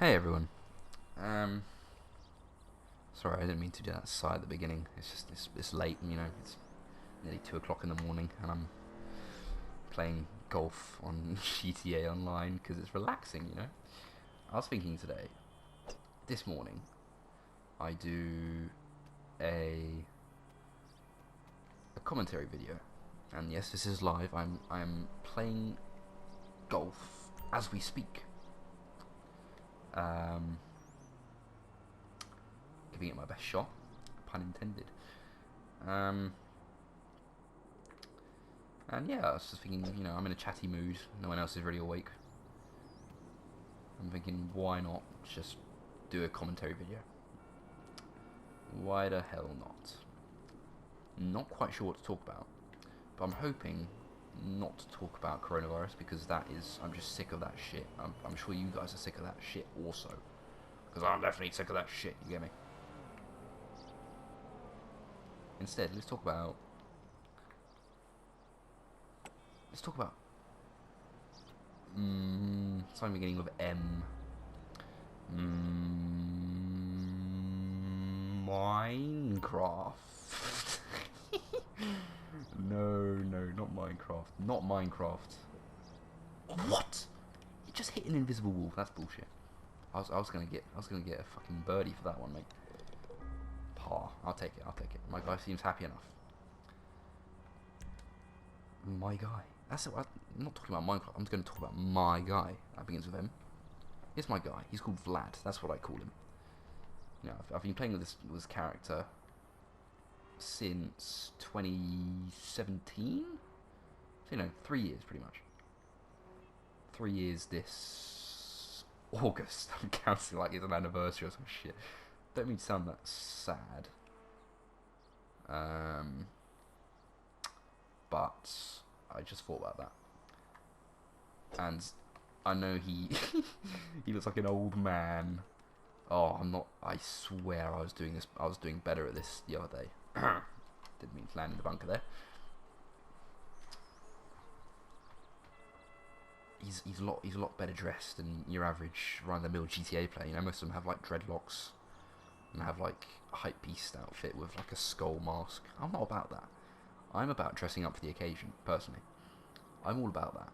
Hey everyone. Um, Sorry, I didn't mean to do that sigh at the beginning. It's just it's late, and it's nearly 2 o'clock in the morning, and I'm playing golf on GTA Online because it's relaxing. I was thinking today, this morning, I do a commentary video, and yes, this is live. I'm playing golf as we speak. Um, Giving it my best shot, pun intended. And yeah, I was just thinking, I'm in a chatty mood. No one else is really awake. I'm thinking, why not just do a commentary video? Why the hell not? Not quite sure what to talk about, but I'm hoping not to talk about coronavirus because I'm just sick of that shit. I'm sure you guys are sick of that shit also, because I'm definitely sick of that shit. You get me? Instead, let's talk about something beginning with M. Minecraft. No, not Minecraft. Not Minecraft. What? You just hit an invisible wall. That's bullshit. I was gonna get a fucking birdie for that one, mate. Par. I'll take it. My guy seems happy enough. My guy. I'm not talking about Minecraft. I'm just going to talk about my guy. That begins with M. It's my guy. He's called Vlad. That's what I call him. I've been playing with this character since 2017. So 3 years pretty much. 3 years this August. I'm counting like it's an anniversary or some shit. Don't mean to sound that sad. But I just thought about that, and I know he he looks like an old man. Oh, I'm not. I swear I was doing this. I was doing better at this the other day. Didn't mean to land in the bunker there. He's a lot better dressed than your average run-of-the-mill GTA player. Most of them have like dreadlocks and have like a hype beast outfit with like a skull mask. I'm not about that. I'm about dressing up for the occasion, personally. I'm all about that.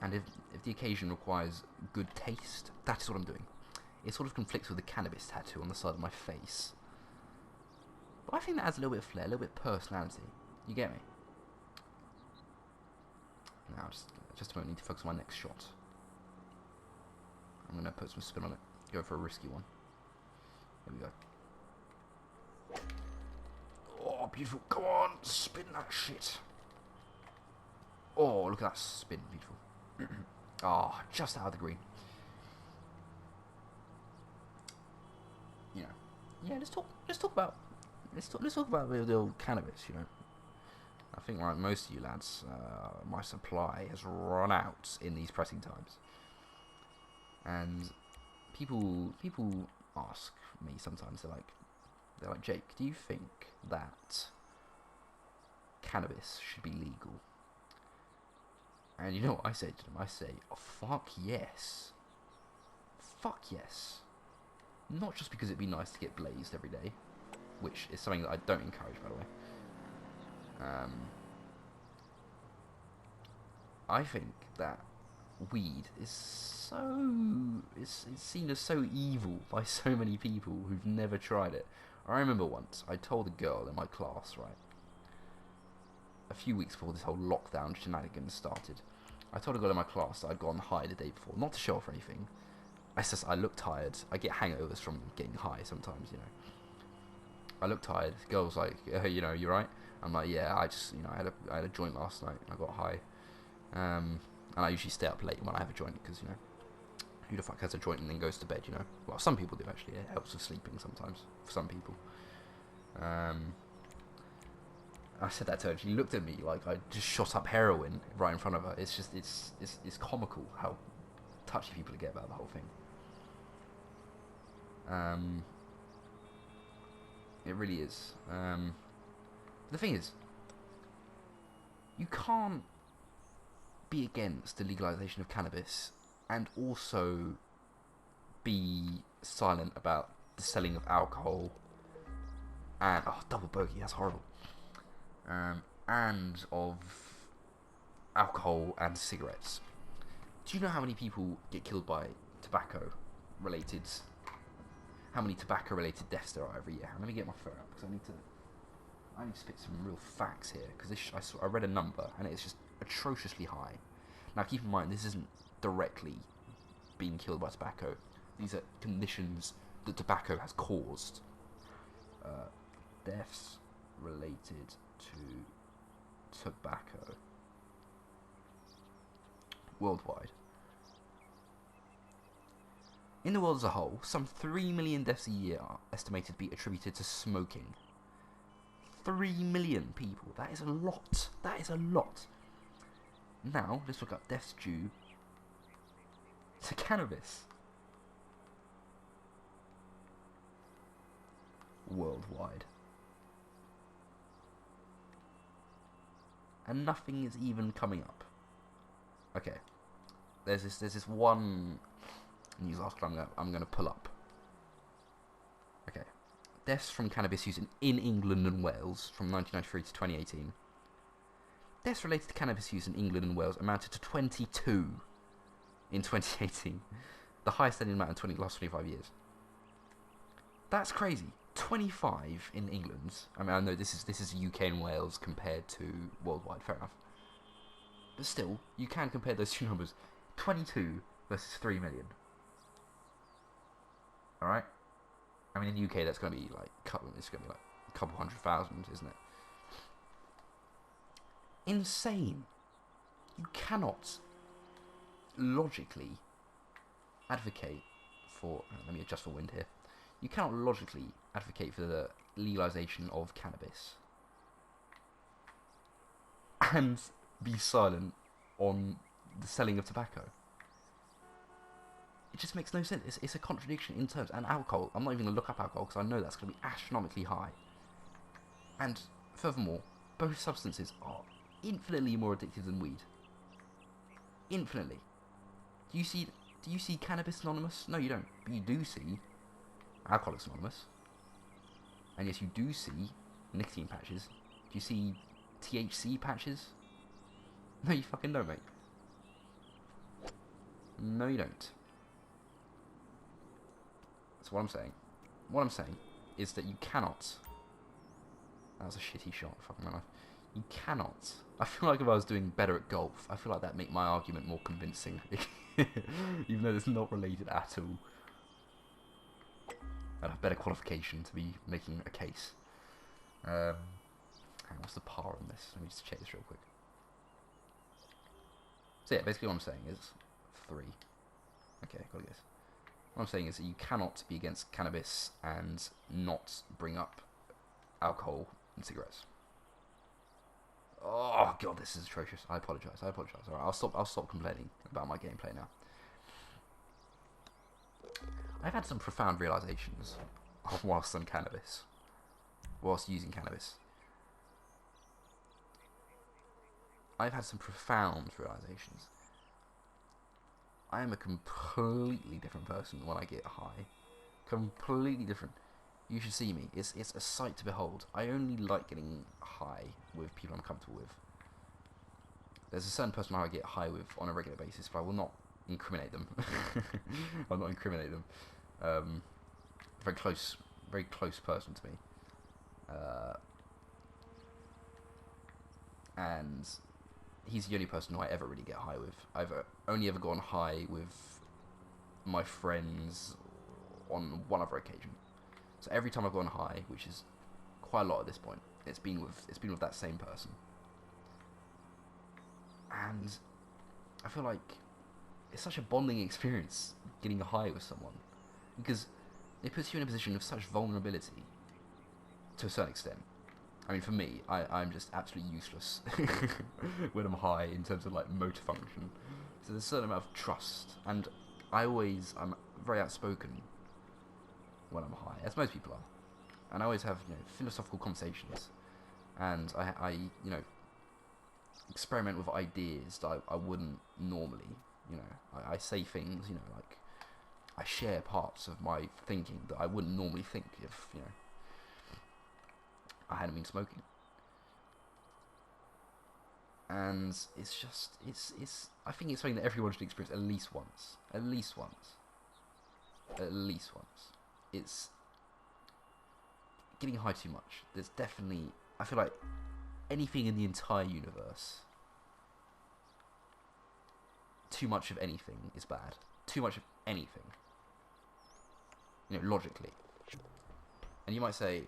And if the occasion requires good taste, that is what I'm doing. It sort of conflicts with the cannabis tattoo on the side of my face. But I think that adds a little bit of flair, a little bit of personality. You get me? Now, just a moment, I need to focus on my next shot. I'm going to put some spin on it. Go for a risky one. Here we go. Oh, beautiful. Go on, spin that shit. Oh, look at that spin. Beautiful. Oh, just out of the green. Yeah, let's talk about the old cannabis, I think, like most of you lads, my supply has run out in these pressing times. And people ask me sometimes, they're like, Jake, do you think that cannabis should be legal? And you know what I say to them? I say, oh, fuck yes. Fuck yes. Not just because it'd be nice to get blazed every day, which is something that I don't encourage, by the way. I think that weed is it's seen as so evil by so many people who've never tried it. I remember once I told a girl in my class, right, a few weeks before this whole lockdown shenanigans started, I told a girl in my class that I'd gone high the day before, not to show off or anything. I look tired. I get hangovers from getting high sometimes, I look tired. The girl was like, you right? I'm like, yeah, I just, I had a joint last night. I got high. And I usually stay up late when I have a joint because, who the fuck has a joint and then goes to bed, Well, some people do, actually. It helps with sleeping sometimes, for some people. I said that to her, and she looked at me like I just shot up heroin right in front of her. It's just, it's comical how touchy people get about the whole thing. It really is. The thing is, you can't be against the legalization of cannabis and also be silent about the selling of alcohol and double bogey, that's horrible. And of alcohol and cigarettes. Do you know how many people get killed by tobacco-related? How many tobacco-related deaths there are every year? Let me get my phone up because I need to spit some real facts here because I read a number and it's just atrociously high. Now keep in mind this isn't directly being killed by tobacco. These are conditions that tobacco has caused. Deaths related to tobacco worldwide. In the world as a whole, some 3 million deaths a year are estimated to be attributed to smoking. 3 million people. That is a lot. That is a lot. Now, let's look up deaths due to cannabis. Worldwide. And nothing is even coming up. Okay. There's this one news article I'm gonna pull up. Okay. Deaths from cannabis use in England and Wales from 1993 to 2018. Deaths related to cannabis use in England and Wales amounted to 22 in 2018. The highest any amount in the last 25 years. That's crazy. 25 in England. I mean, I know this is UK and Wales compared to worldwide, fair enough. But still, you can compare those two numbers. 22 versus 3 million. Alright? I mean, in the UK, that's going to be like a couple 100,000, isn't it? Insane. You cannot logically advocate for... Let me adjust for wind here. You cannot logically advocate for the legalization of cannabis and be silent on the selling of tobacco. It just makes no sense. It's a contradiction in terms. And alcohol, I'm not even going to look up alcohol because I know that's going to be astronomically high. And furthermore, both substances are infinitely more addictive than weed. Infinitely. Do you see Cannabis Anonymous? No, you don't. But you do see Alcoholics Anonymous. And yes, you do see nicotine patches. Do you see THC patches? No, you fucking don't, mate. No, you don't. That's what I'm saying. What I'm saying is that you cannot... That was a shitty shot, fucking my life. You cannot... I feel like if I was doing better at golf, I feel like that'd make my argument more convincing. Even though it's not related at all. I'd have better qualification to be making a case. Hang on, what's the par on this? Let me just check this real quick. So yeah, basically what I'm saying is 3. Okay, gotta guess. What I'm saying is that you cannot be against cannabis and not bring up alcohol and cigarettes. Oh god, this is atrocious. I apologise. Alright, I'll stop complaining about my gameplay now. I've had some profound realizations whilst on cannabis. Whilst using cannabis. I've had some profound realizations. I am a completely different person when I get high. Completely different. You should see me. It's a sight to behold. I only like getting high with people I'm comfortable with. There's a certain person I get high with on a regular basis, but I will not incriminate them. I'll not incriminate them. Very close person to me. And he's the only person who I ever really get high with. I've only ever gone high with my friends on one other occasion. So every time I've gone high, which is quite a lot at this point, it's been with that same person. And I feel like it's such a bonding experience getting high with someone, because it puts you in a position of such vulnerability to a certain extent. I mean, for me, I'm just absolutely useless when I'm high in terms of like motor function. So there's a certain amount of trust, and I'm very outspoken when I'm high, as most people are, and I always have philosophical conversations, and I experiment with ideas that I wouldn't normally. I say things like I share parts of my thinking that I wouldn't normally think if, you know, I hadn't been smoking. And it's just, I think it's something that everyone should experience at least once. At least once. At least once. It's getting high too much. There's definitely, I feel like anything in the entire universe, too much of anything is bad. Too much of anything. You know, logically. And you might say,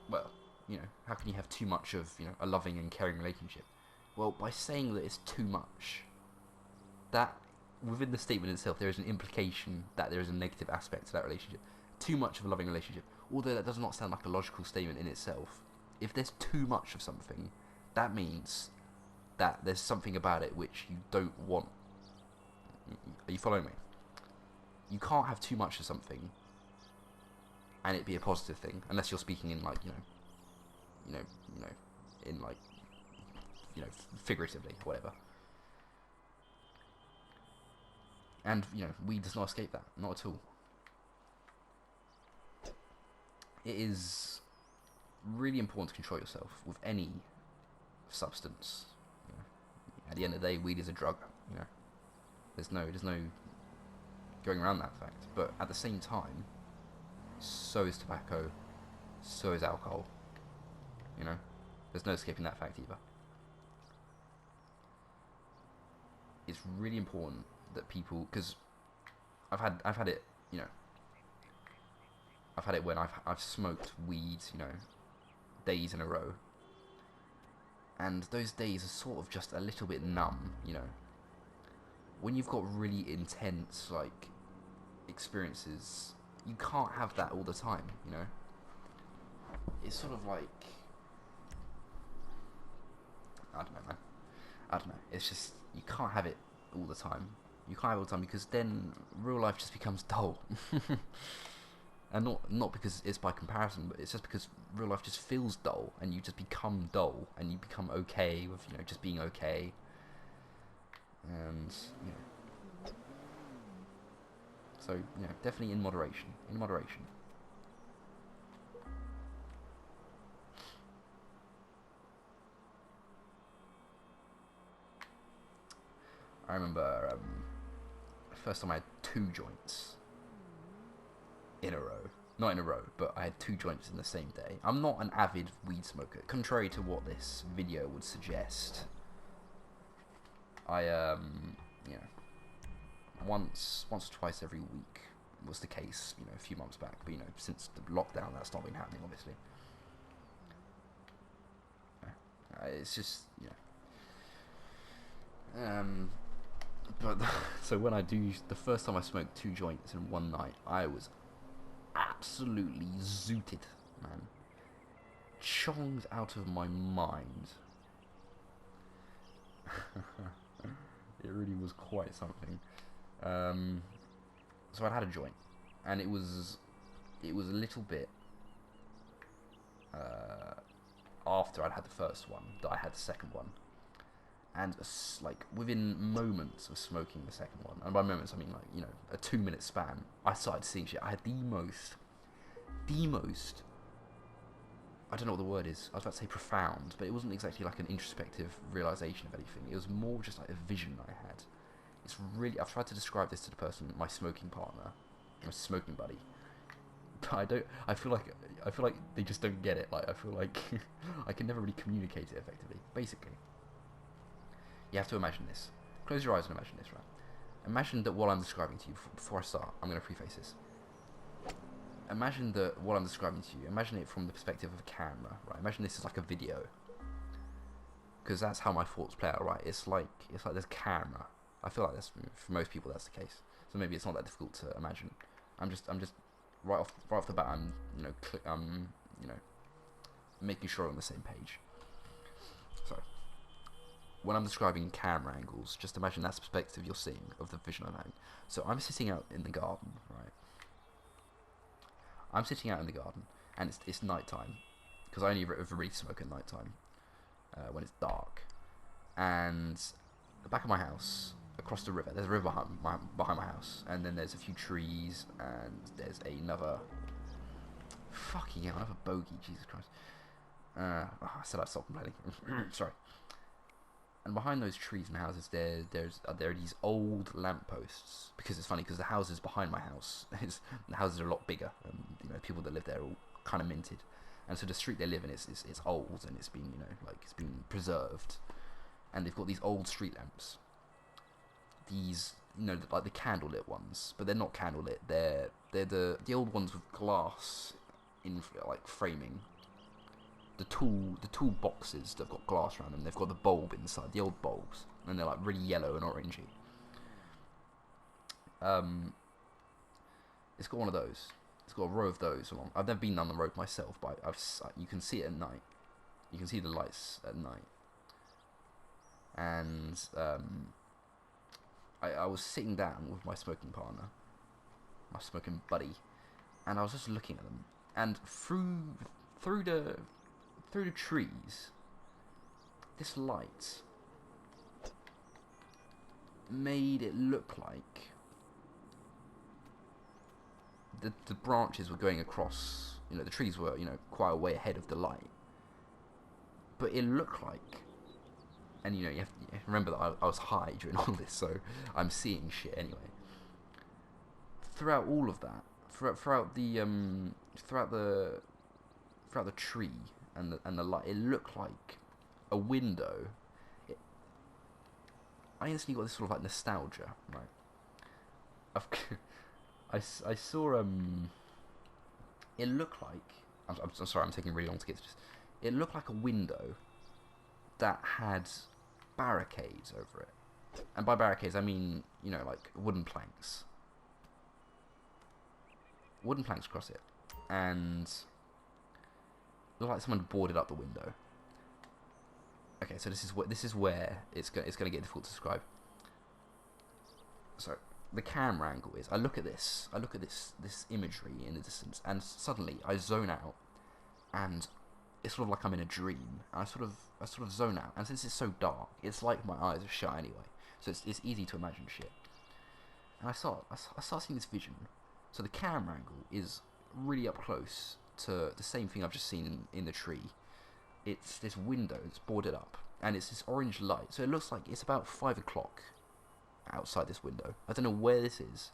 well, you know, how can you have too much of, you know, a loving and caring relationship? Well, by saying that it's too much, that within the statement itself there is an implication that there is a negative aspect to that relationship. Too much of a loving relationship, although that does not sound like a logical statement in itself. If there's too much of something, that means that there's something about it which you don't want. Are you following me? You can't have too much of something and it be a positive thing, unless you're speaking in like, in like, figuratively, whatever. And, you know, weed does not escape that, not at all. It is really important to control yourself with any substance. You know, at the end of the day, weed is a drug. You know, there's no going around that fact. But at the same time, so is tobacco, so is alcohol. You know, there's no escaping that fact either. It's really important that people, because I've had it, you know, I've had it when I've smoked weed, you know, days in a row, and those days are sort of just a little bit numb, you know. When you've got really intense like experiences, you can't have that all the time, you know. It's sort of like, I don't know, man. I don't know. It's just, you can't have it all the time. You can't have it all the time because then real life just becomes dull. And not because it's by comparison, but it's just because real life just feels dull, and you just become dull, and you become okay with, you know, just being okay. And, you know. So, you know, definitely in moderation. In moderation. I remember first time I had 2 joints in a row. Not in a row, but I had 2 joints in the same day. I'm not an avid weed smoker, contrary to what this video would suggest. I, you know, once or twice every week was the case, you know, a few months back. But, you know, since the lockdown, that's not been happening, obviously. It's just, you know. But so when I do, the first time I smoked 2 joints in one night, I was absolutely zooted, man. Chonged out of my mind. It really was quite something. So I'd had a joint, and it was a little bit after I'd had the first one that I had the second one. And like within moments of smoking the second one, and by moments I mean like, you know, a 2-minute span, I started seeing shit. I had the most, I don't know what the word is, I was about to say profound, but it wasn't exactly like an introspective realization of anything. It was more just like a vision I had. It's really, I've tried to describe this to the person, my smoking partner, my smoking buddy, but I feel like they just don't get it. Like, I feel like I can never really communicate it effectively, basically. You have to imagine this. Close your eyes and imagine this, right? Imagine that what I'm describing to you, before I start, I'm going to preface this. Imagine that what I'm describing to you, imagine it from the perspective of a camera, right? Imagine this is like a video. Because that's how my thoughts play out, right? It's like there's a camera. I feel like that's, for most people, that's the case. So maybe it's not that difficult to imagine. I'm just right off the bat, I'm, you know, making sure we're on the same page. So, when I'm describing camera angles, just imagine that's the perspective you're seeing of the vision I'm having. So I'm sitting out in the garden, right? I'm sitting out in the garden, and it's nighttime, because I only really smoke at nighttime, when it's dark. And the back of my house, across the river. There's a river behind my house, and then there's a few trees, and there's another. Fucking hell, another bogey. Jesus Christ. I said I'd stop complaining. Sorry. And behind those trees and houses, there are these old lampposts. Because it's funny, because the houses behind my house, the houses are a lot bigger. And, you know, people that live there are all kind of minted. And so the street they live in, it's old, and it's been, you know, like, it's been preserved. And they've got these old street lamps. These, you know, like the candlelit ones, but they're not candlelit. They're the old ones with glass in, like, framing. The tool boxes that've got glass around them. They've got the bulb inside, the old bulbs, and they're like really yellow and orangey. It's got one of those. It's got a row of those along. I've never been down the road myself, but you can see it at night. You can see the lights at night. And I was sitting down with my smoking partner, my smoking buddy, and I was just looking at them. And through the trees, this light made it look like the branches were going across, you know, the trees were, you know, quite a way ahead of the light. But it looked like, and you know, you have to remember that I was high during all this, so I'm seeing shit anyway. Throughout all of that, throughout the tree and the light, it looked like a window. I instantly got this sort of like nostalgia, right? I saw it looked like I'm sorry, I'm taking really long to get to this. It looked like a window that had barricades over it, and by barricades I mean, you know, like wooden planks across it, and it looked like someone boarded up the window. Okay, so this is where it's going to get difficult to describe. So the camera angle is, I look at this imagery in the distance, and suddenly I zone out, and it's sort of like I'm in a dream. And I sort of zone out, and since it's so dark, it's like my eyes are shut anyway, so it's easy to imagine shit. And I start seeing this vision. So the camera angle is really up close to the same thing I've just seen in the tree. It's this window that's boarded up, and it's this orange light. So it looks like it's about 5 o'clock outside this window. I don't know where this is.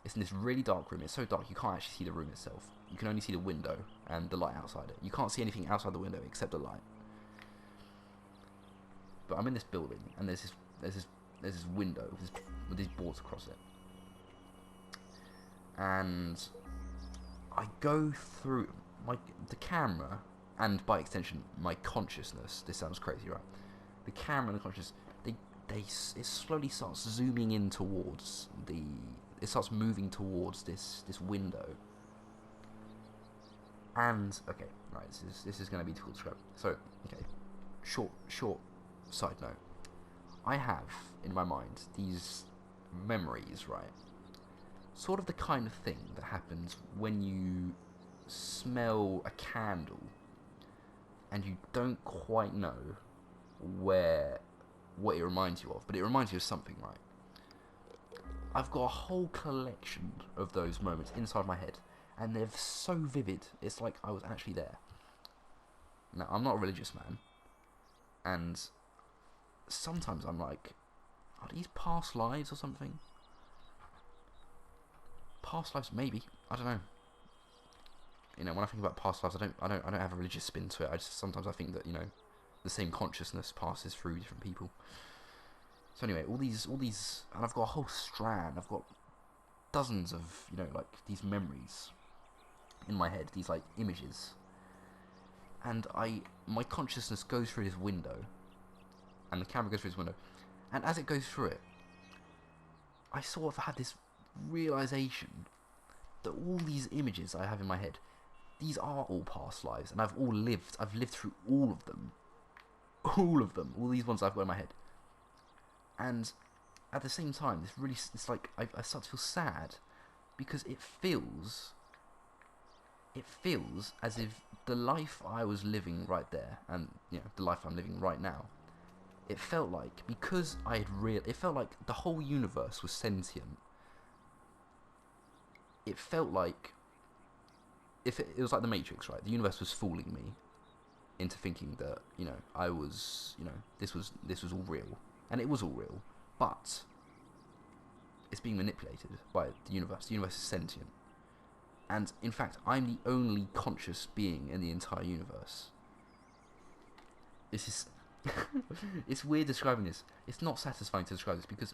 It's in this really dark room. It's so dark you can't actually see the room itself. You can only see the window and the light outside it. You can't see anything outside the window except the light. But I'm in this building, and there's this window with these boards across it. And I go through the camera, and by extension my consciousness. This sounds crazy, right? The camera and the consciousness, it slowly starts zooming in towards it starts moving towards this window. And okay, right, this is going to be difficult to describe. So okay, short side note. I have in my mind these memories, right? Sort of the kind of thing that happens when you smell a candle and you don't quite know what it reminds you of, but it reminds you of something, right? I've got a whole collection of those moments inside my head, and they're so vivid, it's like I was actually there. Now, I'm not a religious man, and sometimes I'm like, are these past lives or something? Past lives, maybe. I don't know. You know, when I think about past lives, I don't have a religious spin to it. Sometimes I think that, you know, the same consciousness passes through different people. So anyway, all these, and I've got a whole strand. I've got dozens of, you know, like these memories in my head, these like images, and my consciousness goes through this window, and the camera goes through this window, and as it goes through it, I sort of had this realization that all these images I have in my head, these are all past lives, and I've lived through all of them, all these ones I've got in my head. And at the same time, it's like I start to feel sad, because it feels as if the life I was living right there, and you know, the life I'm living right now, it felt like, because it felt like the whole universe was sentient. It felt like, if it was like the Matrix, right? The universe was fooling me into thinking that, you know, I was, you know, this was all real, and it was all real, but it's being manipulated by the universe. The universe is sentient, and in fact, I'm the only conscious being in the entire universe. This is it's weird describing this. It's not satisfying to describe this because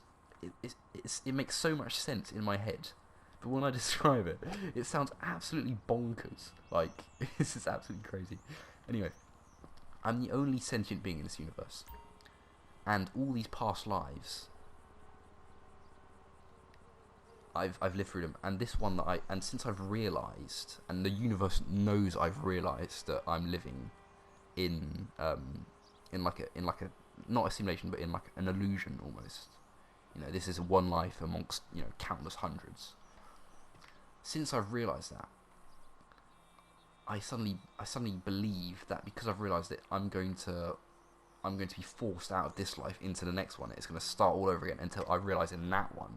it makes so much sense in my head, but when I describe it, it sounds absolutely bonkers. Like, this is absolutely crazy. Anyway, I'm the only sentient being in this universe, and all these past lives, I've lived through them, and this one and since I've realised, and the universe knows I've realised that I'm living in like a not a simulation, but in like an illusion almost. You know, this is one life amongst, you know, countless hundreds. Since I've realised that, I suddenly believe that because I've realised that I'm going to be forced out of this life into the next one. It's going to start all over again until I realise in that one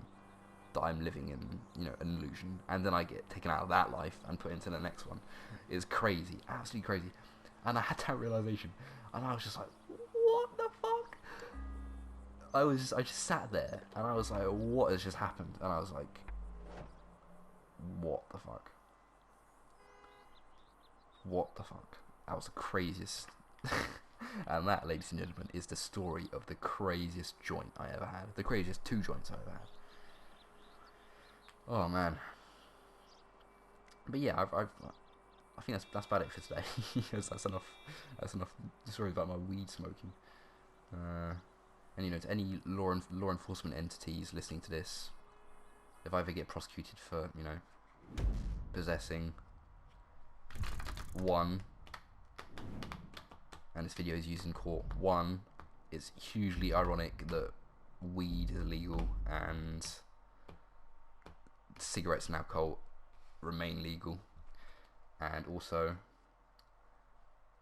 that I'm living in, you know, an illusion, and then I get taken out of that life and put into the next one. It's crazy, absolutely crazy. And I had that realisation, and I was just like, what the fuck? I just sat there, and I was like, what has just happened? And I was like, what the fuck? What the fuck? That was the craziest. And that, ladies and gentlemen, is the story of the craziest joint I ever had. The craziest 2 joints I ever had. Oh man. But yeah, I think that's about it for today. that's enough stories about my weed smoking. And you know, to any law enforcement entities listening to this, if I ever get prosecuted for, you know, possessing, one, and this video is used in court, one, it's hugely ironic that weed is illegal and cigarettes and alcohol remain legal, and also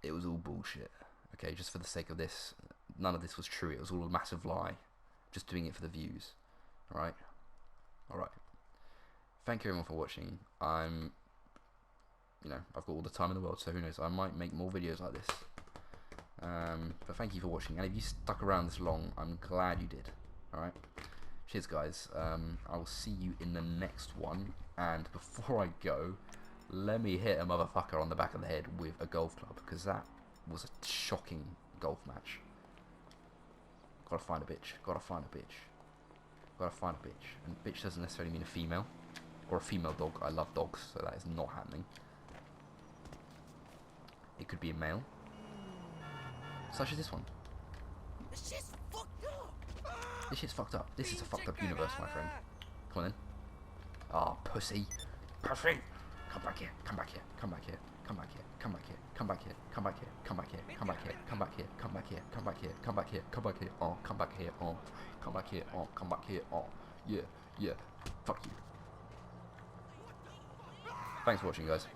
it was all bullshit. Okay, just for the sake of this, none of this was true. It was all a massive lie, just doing it for the views. Alright? Alright. Thank you everyone for watching. You know, I've got all the time in the world, so who knows, I might make more videos like this. But thank you for watching, and if you stuck around this long, I'm glad you did. Alright? Cheers guys, I will see you in the next one, and before I go, let me hit a motherfucker on the back of the head with a golf club, because that was a shocking golf match. Gotta find a bitch, gotta find a bitch, gotta find a bitch, and bitch doesn't necessarily mean a female, or a female dog. I love dogs, so that is not happening. It could be a male, such as this one. This shit's fucked up. This shit's fucked up. This is a fucked up universe, my friend. Come on in. Ah, oh, pussy. Pussy! Come back here, come back here, come back here, come back here, come back here, come back here, come back here, come back here, come back here, come back here, come back here, come back here, come back here, come back here, oh, come back here, oh, come back here, oh, come back here, oh, yeah, yeah, fuck you. Thanks for watching, guys.